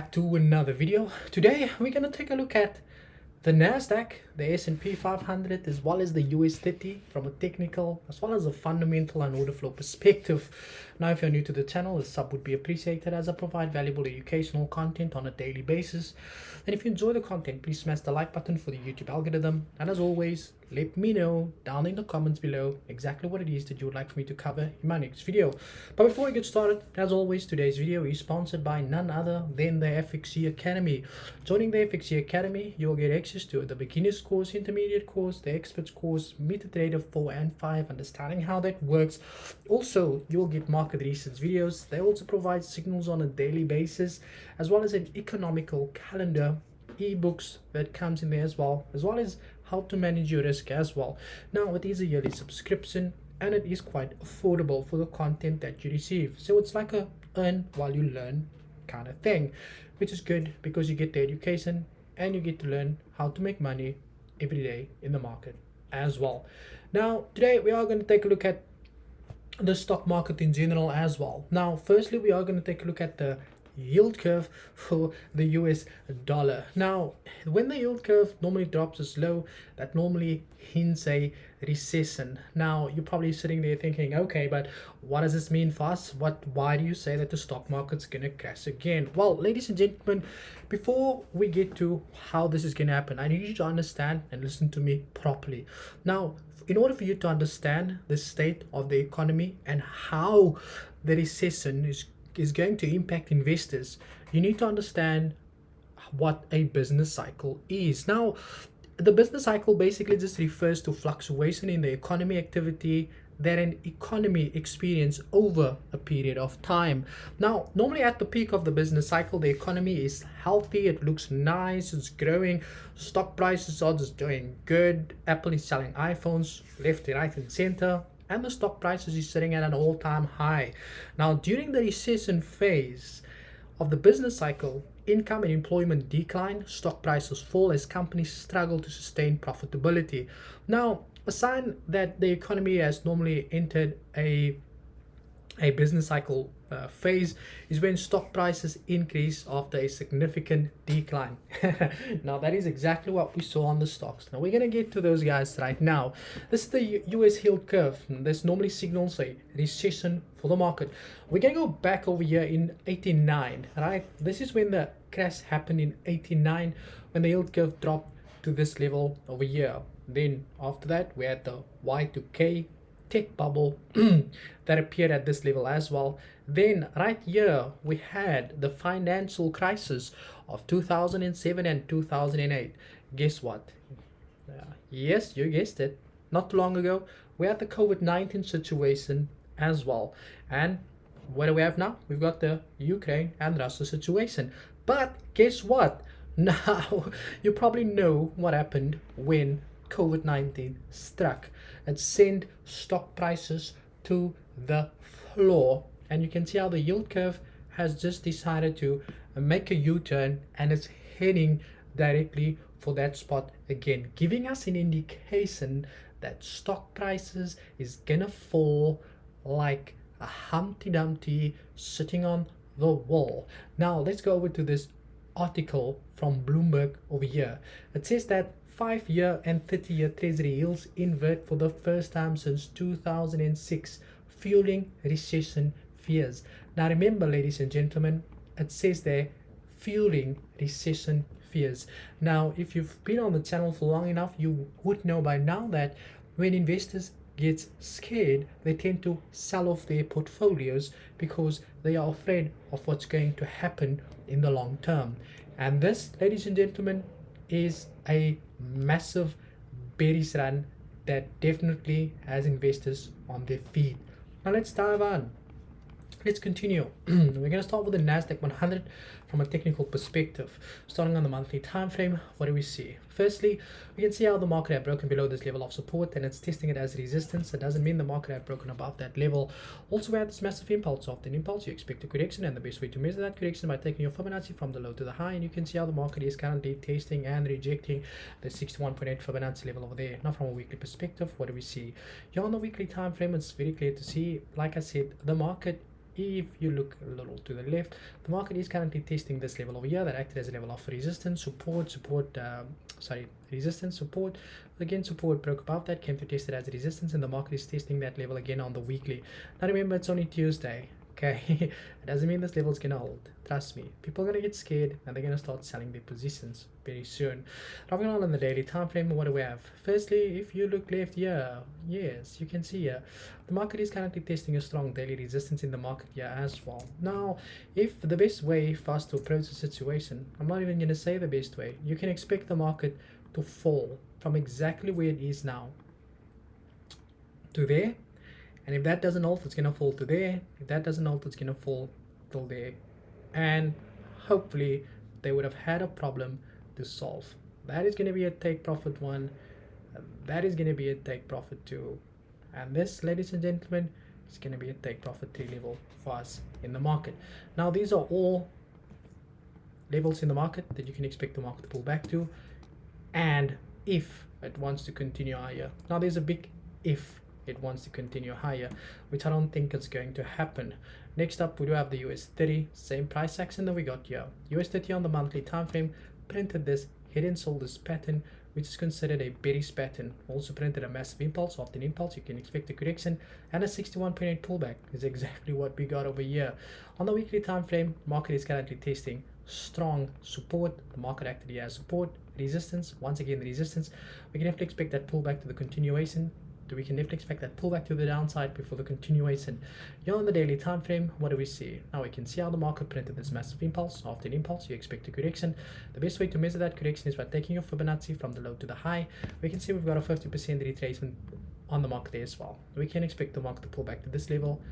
To another video. Today we're going to take a look at the NASDAQ, the SNP500, as well as the US30 from a technical as well as a fundamental and order flow perspective. Now, if you're new to the channel, a sub would be appreciated as I provide valuable educational content on a daily basis. And if you enjoy the content, please smash the like button for the YouTube algorithm. And as always, let me know down in the comments below exactly what it is that you would like for me to cover in my next video. But before we get started, as always, today's video is sponsored by none other than the FXC Academy. Joining the FXC Academy, you'll get access to the beginners course, intermediate course, the experts course, meet the trader 4 and 5, understanding how that works. Also, you'll get market research videos. They also provide signals on a daily basis, as well as an economical calendar, ebooks that comes in there as well as how to manage your risk as well. Now, it is a yearly subscription and it is quite affordable for the content that you receive. So it's like a earn while you learn kind of thing, which is good because you get the education and you get to learn how to make money every day in the market as well. Now, today we are going to take a look at the stock market in general as well. Now, firstly, we are going to take a look at the yield curve for the US dollar. Now, when the yield curve normally drops as low, that normally hints a recession. Now, you're probably sitting there thinking, okay, but what does this mean for us? Why do you say that the stock market's gonna crash again? Well, ladies and gentlemen, before we get to how this is gonna happen, I need you to understand and listen to me properly. Now, in order for you to understand the state of the economy and how the recession is going to impact investors, you need to understand what a business cycle is. Now, the business cycle basically just refers to fluctuation in the economy activity that an economy experience over a period of time. Now, normally at the peak of the business cycle, the economy is healthy, it looks nice, it's growing, stock prices are just doing good, Apple is selling iPhones left, right, and center, and the stock prices is sitting at an all-time high. Now, during the recession phase of the business cycle, income and employment decline, stock prices fall as companies struggle to sustain profitability. Now, a sign that the economy has normally entered a business cycle phase is when stock prices increase after a significant decline. Now, that is exactly what we saw on the stocks. Now, we're going to get to those guys right now. This is the US yield curve. This normally signals a recession for the market. We're going to go back over here in 89, right? This is when the crash happened in 89, when the yield curve dropped to this level over here. Then after that, we had the Y2K tech bubble that appeared at this level as well. Then right here we had the financial crisis of 2007 and 2008. Guess what? Yes, you guessed it, not too long ago we had the COVID-19 situation as well. And what do we have now? We've got the Ukraine and Russia situation. But guess what? Now you probably know what happened when COVID-19 struck. It sent stock prices to the floor, and you can see how the yield curve has just decided to make a U-turn and it's heading directly for that spot again, giving us an indication that stock prices is gonna fall like a Humpty Dumpty sitting on the wall. Now let's go over to this article from Bloomberg over here. It says that 5-year and 30-year treasury yields invert for the first time since 2006, fueling recession fears. Now remember, ladies and gentlemen, it says there fueling recession fears. Now, if you've been on the channel for long enough, you would know by now that when investors get scared, they tend to sell off their portfolios because they are afraid of what's going to happen in the long term. And this, ladies and gentlemen, is a massive bearish run that definitely has investors on their feet. Now let's dive on. Let's continue. We're going to start with the NASDAQ100 from a technical perspective. Starting on the monthly time frame, what do we see? Firstly, we can see how the market had broken below this level of support and it's testing it as resistance. It doesn't mean the market had broken above that level. Also, we had this massive impulse. After an impulse, you expect a correction, and the best way to measure that correction by taking your Fibonacci from the low to the high, and you can see how the market is currently testing and rejecting the 61.8 Fibonacci level over there. Now, from a weekly perspective, what do we see? Here on the weekly time frame, it's very clear to see, like I said, the market if you look a little to the left, the market is currently testing this level over here that acted as a level of resistance, resistance, support. Again, support broke above that, came to test it as a resistance, and the market is testing that level again on the weekly. Now remember, it's only Tuesday. Okay, it doesn't mean this level is gonna hold. Trust me, people are gonna get scared and they're gonna start selling their positions very soon. Moving on the daily time frame, what do we have? Firstly, if you look left here, yes, you can see here the market is currently testing a strong daily resistance in the market here as well. Now, if the best way for us to approach the situation, I'm not even gonna say the best way, you can expect the market to fall from exactly where it is now to there. And if that doesn't hold, it's gonna fall to there. If that doesn't hold, it's gonna fall till there. And hopefully they would have had a problem to solve. That is gonna be a take profit one. That is gonna be a take profit two. And this, ladies and gentlemen, is gonna be a take profit three level for us in the market. Now these are all levels in the market that you can expect the market to pull back to. And if it wants to continue higher. Now there's a big if it wants to continue higher, which I don't think is going to happen. Next up, we do have the US30, same price action that we got here. US30 on the monthly time frame printed this head and shoulders pattern, which is considered a bearish pattern. Also printed a massive impulse. After an impulse, you can expect a correction, and a 61.8 pullback is exactly what we got over here. On the weekly time frame, market is currently testing strong support. The market acted here as support, resistance. Once again, the resistance. We can definitely expect that pullback to the continuation. We can definitely expect that pullback to the downside before the continuation. Here on the daily time frame, what do we see? Now we can see how the market printed this massive impulse. After an impulse, you expect a correction. The best way to measure that correction is by taking your Fibonacci from the low to the high. We can see we've got a 50% retracement on the market there as well. We can expect the market to pull back to this level,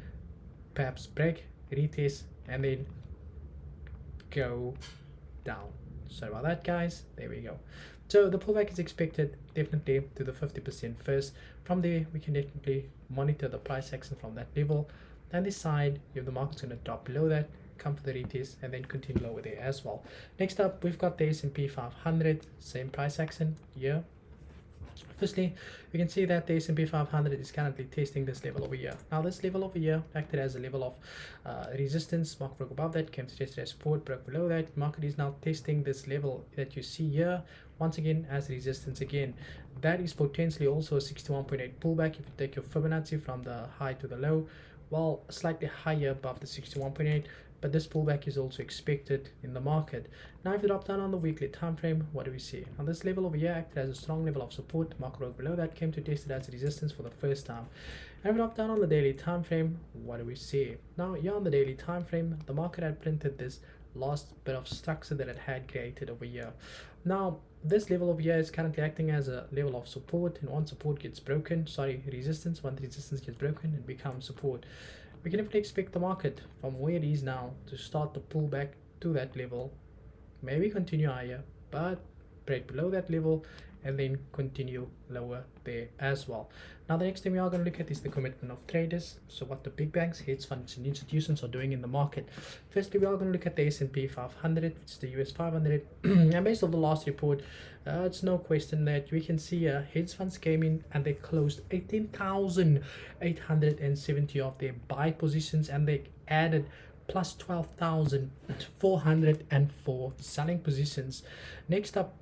perhaps break, retest, and then go down. Sorry about that, guys. There we go. So the pullback is expected definitely to the 50% first. From there, we can definitely monitor the price action from that level and decide if the market's going to drop below that, come for the retest, and then continue lower there as well. Next up, we've got the SNP500, same price action here. Firstly, we can see that the S&P 500 is currently testing this level over here. Now this level over here acted as a level of resistance. Market broke above that, came to test as support, broke below that. Market is now testing this level that you see here once again as resistance again. That is potentially also a 61.8 pullback if you take your Fibonacci from the high to the low. Well, slightly higher above the 61.8, but this pullback is also expected in the market. Now if you drop down on the weekly time frame, what do we see? On this level over here acted as a strong level of support. Market broke below that, came to test it as resistance for the first time. And if you drop down on the daily time frame, what do we see? Now here on the daily time frame, the market had printed this last bit of structure that it had created over here. Now this level over here is currently acting as a level of support, and once support gets broken, resistance, once resistance gets broken, it becomes support. We can definitely expect the market from where it is now to start to pull back to that level, maybe continue higher, but break below that level and then continue lower there as well. Now the next thing we are going to look at is the commitment of traders. So what the big banks, hedge funds and institutions are doing in the market. Firstly, we are going to look at the S&P 500, which is the US 500. And based on the last report, it's no question that we can see hedge funds came in and they closed 18,870 of their buy positions, and they added plus 12,404 selling positions. Next up,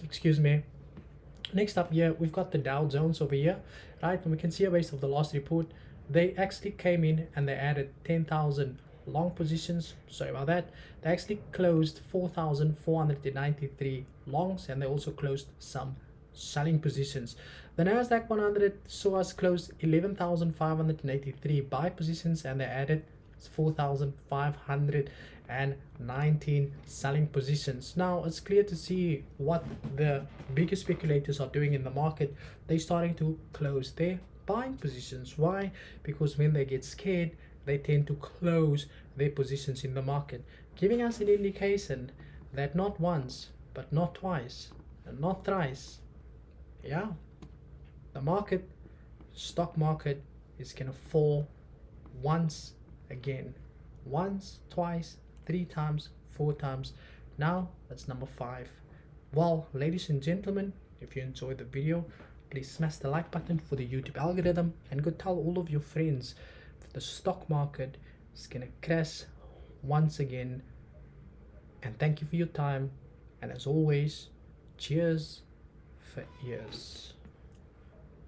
excuse me. Next up here, we've got the Dow Jones over here, right? And we can see based of the last report, they actually came in and they added 10,000 long positions. Sorry about that. They actually closed 4,493 longs, and they also closed some selling positions. The NASDAQ100 saw us close 11,583 buy positions, and they added 4,519 selling positions. Now it's clear to see what the biggest speculators are doing in the market. They're starting to close their buying positions. Why? Because when they get scared, they tend to close their positions in the market, giving us an indication that not once, but not twice, and not thrice, the market, stock market, is gonna fall once again. Once, twice, 3 times, 4 times. Now that's number 5. Well, ladies and gentlemen, if you enjoyed the video, please smash the like button for the YouTube algorithm, and go tell all of your friends. The stock market It's gonna crash once again. And thank you for your time. And as always, cheers for ears.